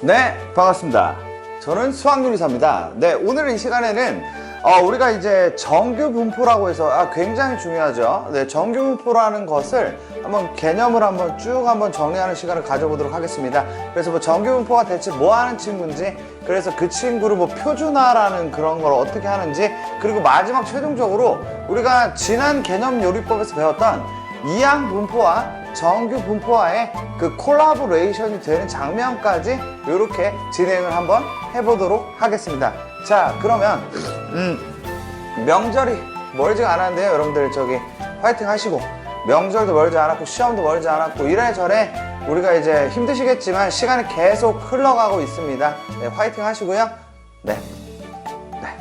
네, 반갑습니다. 저는 수학요리사입니다. 네, 오늘 이 시간에는 우리가 이제 정규분포라고 해서 굉장히 중요하죠. 네, 정규분포라는 것을 한번 개념을 한번 쭉 정리하는 시간을 가져보도록 하겠습니다. 그래서 뭐 정규분포가 대체 뭐 하는 친구인지, 그래서 그 친구를 뭐 표준화라는 그런 걸 어떻게 하는지, 그리고 마지막 최종적으로 우리가 지난 개념 요리법에서 배웠던 이항분포와 정규분포와의 그 콜라보레이션이 되는 장면까지 이렇게 진행을 한번 해보도록 하겠습니다. 자, 그러면 명절이 멀지가 않았는데요. 여러분들 저기 화이팅 하시고, 명절도 멀지 않았고 시험도 멀지 않았고 이래저래 우리가 이제 힘드시겠지만 시간이 계속 흘러가고 있습니다. 네, 화이팅 하시고요. 네,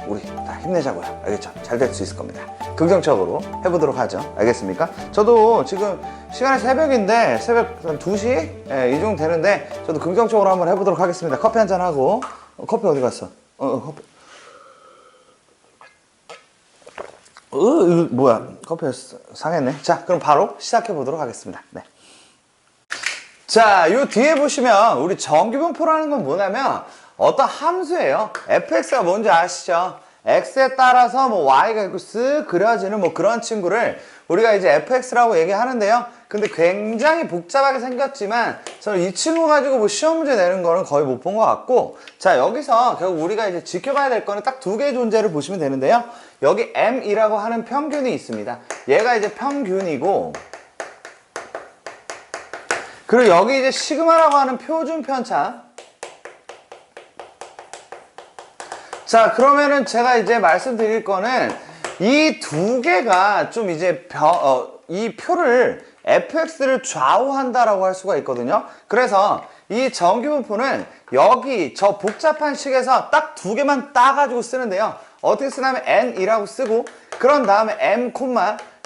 우리 다 힘내자고요. 알겠죠? 잘 될 수 있을 겁니다. 긍정적으로 해보도록 하죠. 알겠습니까? 저도 지금 시간이 새벽인데, 새벽 한 2시? 이 정도 되는데, 저도 긍정적으로 한번 해보도록 하겠습니다. 커피 한잔 하고. 커피 어디 갔어? 커피. 이거 뭐야? 커피 상했네. 자, 그럼 바로 시작해 보도록 하겠습니다. 네. 자, 요 뒤에 보시면 우리 정규분포라는 건 뭐냐면 어떤 함수예요. fx가 뭔지 아시죠? x에 따라서 뭐 y가 있고 쓱 그려지는 뭐 그런 친구를 우리가 이제 fx라고 얘기하는데요. 근데 굉장히 복잡하게 생겼지만 저는 이 친구 가지고 뭐 시험 문제 내는 거는 거의 못 본 것 같고, 자, 여기서 결국 우리가 이제 지켜봐야 될 거는 딱 두 개의 존재를 보시면 되는데요. 여기 m이라고 하는 평균이 있습니다. 얘가 이제 평균이고, 그리고 여기 이제 시그마라고 하는 표준 편차. 자, 그러면은 제가 이제 말씀드릴 거는 이 두 개가 좀 이제 이 표를 fx를 좌우한다라고 할 수가 있거든요. 그래서 이 정규분포는 여기 저 복잡한 식에서 딱 두 개만 따가지고 쓰는데요. 어떻게 쓰냐면 n이라고 쓰고, 그런 다음에 m,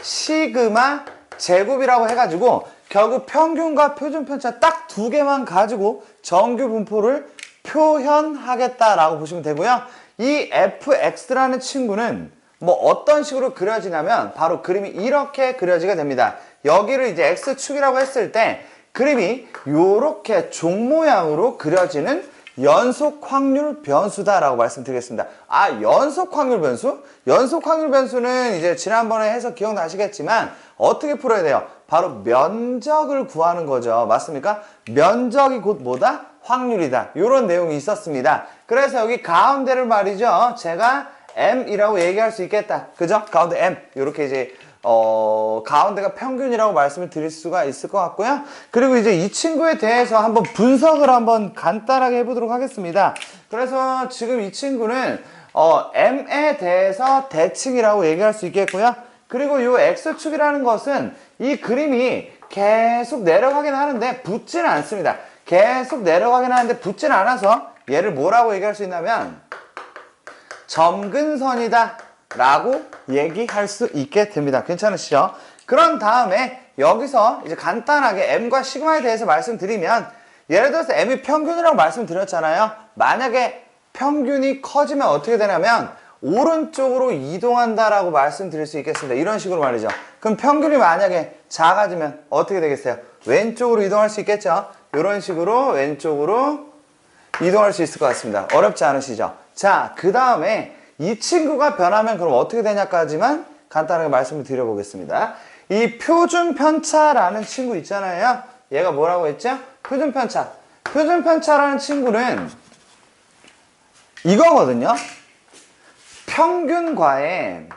시그마 제곱이라고 해가지고 결국 평균과 표준편차 딱 두 개만 가지고 정규분포를 표현하겠다라고 보시면 되고요. 이 fx라는 친구는 뭐 어떤 식으로 그려지냐면 바로 그림이 이렇게 그려지게 됩니다. 여기를 이제 x축이라고 했을 때 그림이 이렇게 종 모양으로 그려지는 연속 확률 변수다라고 말씀드리겠습니다. 연속 확률 변수? 연속 확률 변수는 이제 지난번에 해서 기억나시겠지만 어떻게 풀어야 돼요? 바로 면적을 구하는 거죠. 맞습니까? 면적이 곧 뭐다? 확률이다. 이런 내용이 있었습니다. 그래서 여기 가운데를 말이죠. 제가 m이라고 얘기할 수 있겠다. 그죠? 가운데 m. 이렇게 이제 가운데가 평균이라고 말씀을 드릴 수가 있을 것 같고요. 그리고 이제 이 친구에 대해서 한번 분석을 한번 간단하게 해보도록 하겠습니다. 그래서 지금 이 친구는 m에 대해서 대칭이라고 얘기할 수 있겠고요. 그리고 이 x축이라는 것은 이 그림이 계속 내려가긴 하는데 붙지는 않습니다. 계속 내려가긴 하는데 붙지는 않아서 얘를 뭐라고 얘기할 수 있냐면 점근선이다 라고 얘기할 수 있게 됩니다. 괜찮으시죠? 그런 다음에 여기서 이제 간단하게 m과 시그마에 대해서 말씀드리면, 예를 들어서 m이 평균이라고 말씀드렸잖아요. 만약에 평균이 커지면 어떻게 되냐면 오른쪽으로 이동한다라고 말씀드릴 수 있겠습니다. 이런 식으로 말이죠. 그럼 평균이 만약에 작아지면 어떻게 되겠어요? 왼쪽으로 이동할 수 있겠죠? 이런 식으로 왼쪽으로 이동할 수 있을 것 같습니다. 어렵지 않으시죠? 자, 그 다음에 이 친구가 변하면 그럼 어떻게 되냐까지만 간단하게 말씀을 드려보겠습니다. 이 표준편차라는 친구 있잖아요. 얘가 뭐라고 했죠? 표준편차. 표준편차라는 친구는 이거거든요. 평균과의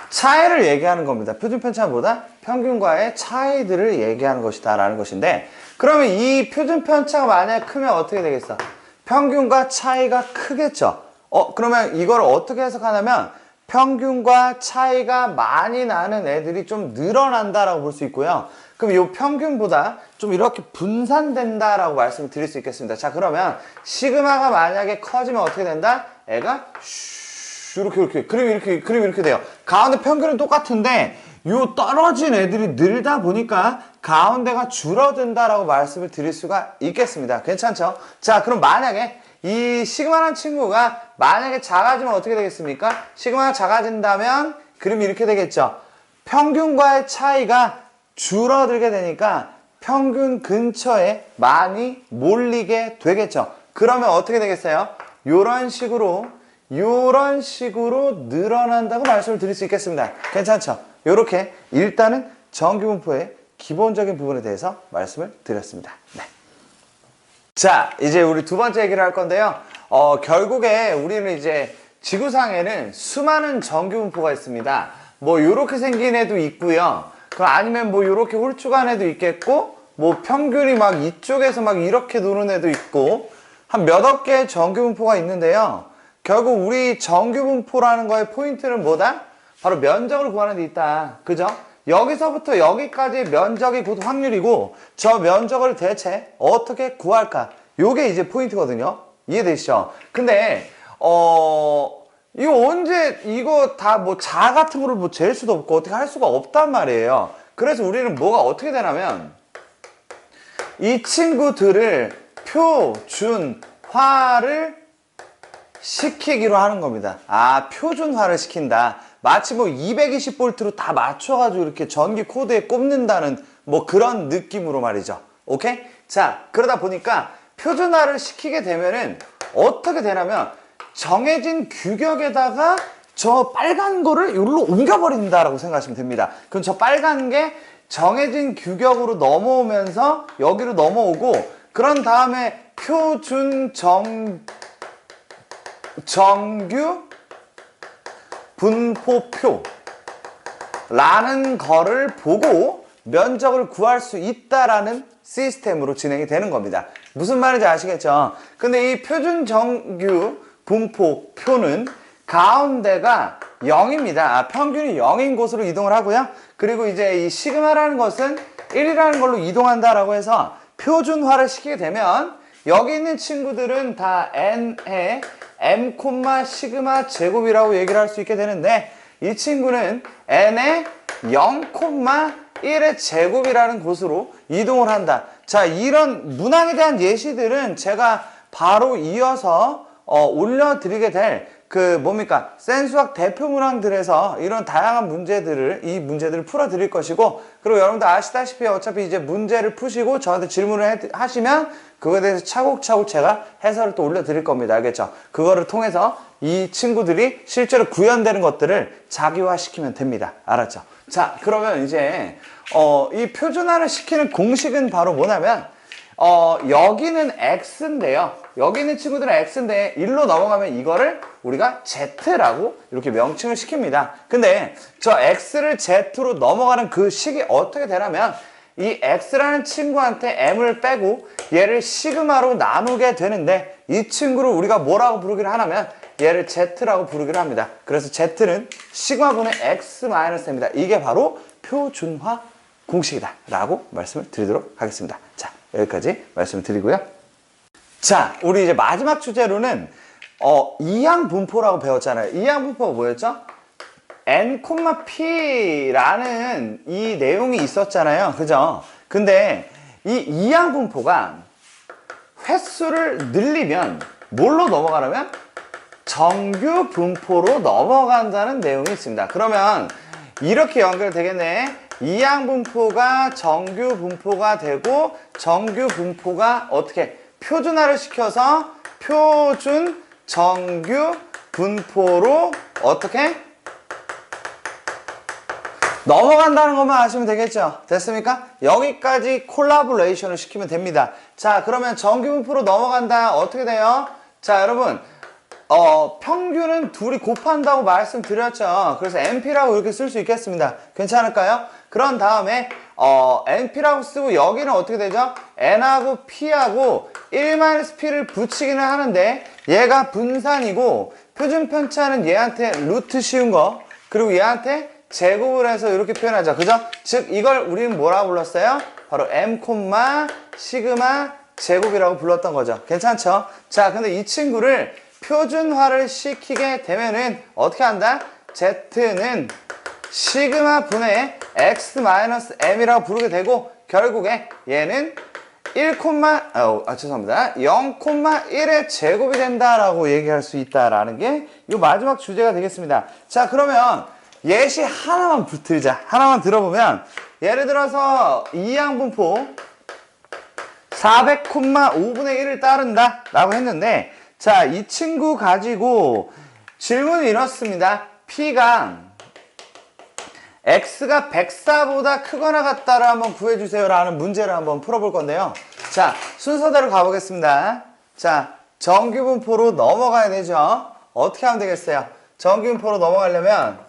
차이를 얘기하는 겁니다. 표준편차보다 평균과의 차이들을 얘기하는 것이다 라는 것인데, 그러면 이 표준편차가 만약에 크면 어떻게 되겠어? 평균과 차이가 크겠죠. 그러면 이걸 어떻게 해석하냐면 평균과 차이가 많이 나는 애들이 좀 늘어난다라고 볼 수 있고요. 그럼 이 평균보다 좀 이렇게 분산된다라고 말씀을 드릴 수 있겠습니다. 자, 그러면 시그마가 만약에 커지면 어떻게 된다? 애가 이렇게 그림이 이렇게 돼요. 가운데 평균은 똑같은데 요 떨어진 애들이 늘다 보니까 가운데가 줄어든다라고 말씀을 드릴 수가 있겠습니다. 괜찮죠? 자, 그럼 만약에 이 시그마라는 친구가 만약에 작아지면 어떻게 되겠습니까? 시그마가 작아진다면 그림이 이렇게 되겠죠. 평균과의 차이가 줄어들게 되니까 평균 근처에 많이 몰리게 되겠죠. 그러면 어떻게 되겠어요? 요런 식으로 늘어난다고 말씀을 드릴 수 있겠습니다. 괜찮죠? 요렇게 일단은 정규분포의 기본적인 부분에 대해서 말씀을 드렸습니다. 네. 자, 이제 우리 두 번째 얘기를 할 건데요. 결국에 우리는 이제 지구상에는 수많은 정규분포가 있습니다. 뭐 요렇게 생긴 애도 있고요. 그 아니면 뭐 요렇게 홀쭉한 애도 있겠고, 뭐 평균이 막 이쪽에서 막 이렇게 노는 애도 있고, 한 몇억 개의 정규분포가 있는데요. 결국 우리 정규분포라는 거의 포인트는 뭐다? 바로 면적을 구하는 데 있다. 그죠? 여기서부터 여기까지의 면적이 곧 확률이고, 저 면적을 대체 어떻게 구할까? 요게 이제 포인트거든요. 이해되시죠? 근데 이거 언제 이거 다 뭐 자 같은 거를 뭐 잴 수도 없고 어떻게 할 수가 없단 말이에요. 그래서 우리는 뭐가 어떻게 되냐면 이 친구들을 표준화를 시키기로 하는 겁니다. 아, 표준화를 시킨다. 마치 뭐 220V로 다 맞춰가지고 이렇게 전기 코드에 꼽는다는 뭐 그런 느낌으로 말이죠. 오케이? 자, 그러다 보니까 표준화를 시키게 되면은 어떻게 되냐면 정해진 규격에다가 저 빨간 거를 여기로 옮겨버린다라고 생각하시면 됩니다. 그럼 저 빨간 게 정해진 규격으로 넘어오면서 여기로 넘어오고, 그런 다음에 표준 정규 분포표라는 거를 보고 면적을 구할 수 있다라는 시스템으로 진행이 되는 겁니다. 무슨 말인지 아시겠죠? 근데 이 표준 정규 분포표는 가운데가 0입니다. 평균이 0인 곳으로 이동을 하고요. 그리고 이제 이 시그마라는 것은 1이라는 걸로 이동한다라고 해서 표준화를 시키게 되면 여기 있는 친구들은 다 n의 m, 시그마 제곱이라고 얘기를 할 수 있게 되는데, 이 친구는 n의 0,1의 제곱이라는 곳으로 이동을 한다. 자, 이런 문항에 대한 예시들은 제가 바로 이어서 올려드리게 될 뭡니까? 센수학 대표 문항들에서 이런 다양한 이 문제들을 풀어드릴 것이고, 그리고 여러분들 아시다시피 어차피 이제 문제를 푸시고 저한테 질문을 하시면 그거에 대해서 차곡차곡 제가 해설을 또 올려드릴 겁니다. 알겠죠? 그거를 통해서 이 친구들이 실제로 구현되는 것들을 자기화시키면 됩니다. 알았죠? 자, 그러면 이제 이 표준화를 시키는 공식은 바로 뭐냐면 여기는 x인데요. 여기 있는 친구들은 x인데 1로 넘어가면 이거를 우리가 z라고 이렇게 명칭을 시킵니다. 근데 저 x를 z로 넘어가는 그 식이 어떻게 되냐면 이 x라는 친구한테 m을 빼고 얘를 시그마로 나누게 되는데, 이 친구를 우리가 뭐라고 부르기를 하냐면 얘를 z라고 부르기를 합니다. 그래서 z는 시그마분의 x-m입니다. 이게 바로 표준화 공식이다 라고 말씀을 드리도록 하겠습니다. 자, 여기까지 말씀을 드리고요. 자, 우리 이제 마지막 주제로는 이항분포라고 배웠잖아요. 이항분포가 뭐였죠? n,p라는 이 내용이 있었잖아요. 그죠? 근데 이 이항분포가 횟수를 늘리면 뭘로 넘어가려면 정규분포로 넘어간다는 내용이 있습니다. 그러면 이렇게 연결되겠네. 이항분포가 정규분포가 되고, 정규분포가 어떻게 표준화를 시켜서 표준 정규분포로 어떻게 넘어간다는 것만 아시면 되겠죠? 됐습니까? 여기까지 콜라보레이션을 시키면 됩니다. 자, 그러면 정규분포로 넘어간다. 어떻게 돼요? 자, 여러분, 평균은 둘이 곱한다고 말씀드렸죠. 그래서 NP라고 이렇게 쓸 수 있겠습니다. 괜찮을까요? 그런 다음에 NP라고 쓰고 여기는 어떻게 되죠? N하고 P하고 1-P를 붙이기는 하는데 얘가 분산이고, 표준 편차는 얘한테 루트 씌운 거, 그리고 얘한테 제곱을 해서 이렇게 표현하죠. 그죠? 즉 이걸 우리는 뭐라고 불렀어요? 바로 M, 시그마 제곱이라고 불렀던 거죠. 괜찮죠? 자, 근데 이 친구를 표준화를 시키게 되면은 어떻게 한다? Z는 시그마 분의 x-m이라고 부르게 되고, 결국에 얘는 0,1의 제곱이 된다라고 얘기할 수 있다라는 게 이 마지막 주제가 되겠습니다. 자, 그러면 예시 하나만 들자. 하나만 들어보면 예를 들어서 이항분포 400,5분의 1을 따른다 라고 했는데, 자, 이 친구 가지고 질문이 이렇습니다. P가 X가 104보다 크거나 같다를 한번 구해주세요 라는 문제를 한번 풀어볼 건데요. 자, 순서대로 가보겠습니다. 자, 정규분포로 넘어가야 되죠. 어떻게 하면 되겠어요? 정규분포로 넘어가려면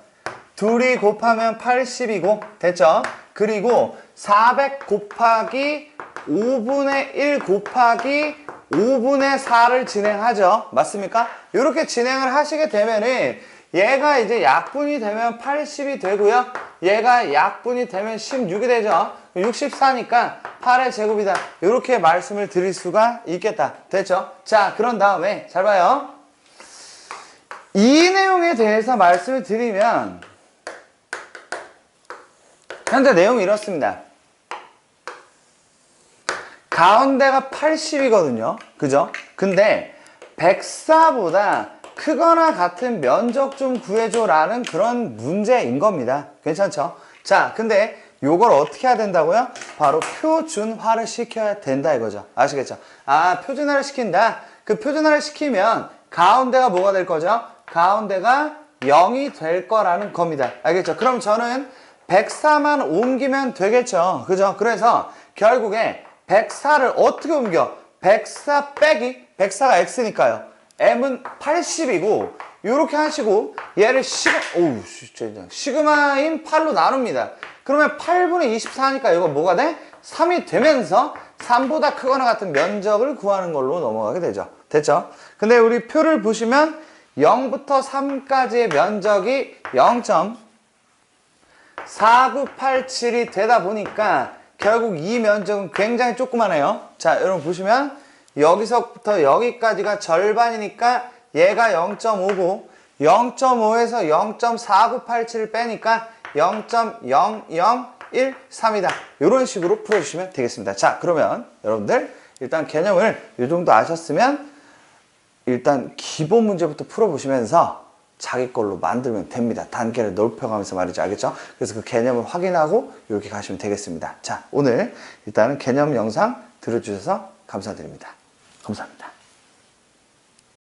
둘이 곱하면 80이고 됐죠? 그리고 400 곱하기 5분의 1 곱하기 5분의 4를 진행하죠. 맞습니까? 이렇게 진행을 하시게 되면은 얘가 이제 약분이 되면 80이 되고요. 얘가 약분이 되면 16이 되죠. 64니까 8의 제곱이다. 이렇게 말씀을 드릴 수가 있겠다. 됐죠? 자, 그런 다음에 잘 봐요. 이 내용에 대해서 말씀을 드리면 현재 내용이 이렇습니다. 가운데가 80이거든요. 그죠? 근데 104보다 크거나 같은 면적 좀 구해줘 라는 그런 문제인 겁니다. 괜찮죠? 자, 근데 요걸 어떻게 해야 된다고요? 바로 표준화를 시켜야 된다 이거죠. 아시겠죠? 아, 표준화를 시킨다. 그 표준화를 시키면 가운데가 뭐가 될 거죠? 가운데가 0이 될 거라는 겁니다. 알겠죠? 그럼 저는 104만 옮기면 되겠죠. 그죠? 그래서 결국에 104를 어떻게 옮겨? 104 빼기 104가 x니까요. m은 80이고 이렇게 하시고 얘를 시그마인 8로 나눕니다. 그러면 8분의 24니까 이거 뭐가 돼? 3이 되면서 3보다 크거나 같은 면적을 구하는 걸로 넘어가게 되죠. 됐죠? 근데 우리 표를 보시면 0부터 3까지의 면적이 0.4987이 되다 보니까 결국 이 면적은 굉장히 조그마해요. 자, 여러분 보시면 여기서부터 여기까지가 절반이니까 얘가 0.5고 0.5에서 0.4987을 빼니까 0.0013이다. 이런 식으로 풀어주시면 되겠습니다. 자, 그러면 여러분들 일단 개념을 이 정도 아셨으면 일단 기본 문제부터 풀어보시면서 자기 걸로 만들면 됩니다. 단계를 넓혀가면서 말이죠. 알겠죠? 그래서 그 개념을 확인하고 이렇게 가시면 되겠습니다. 자, 오늘 일단은 개념 영상 들어주셔서 감사드립니다. 감사합니다.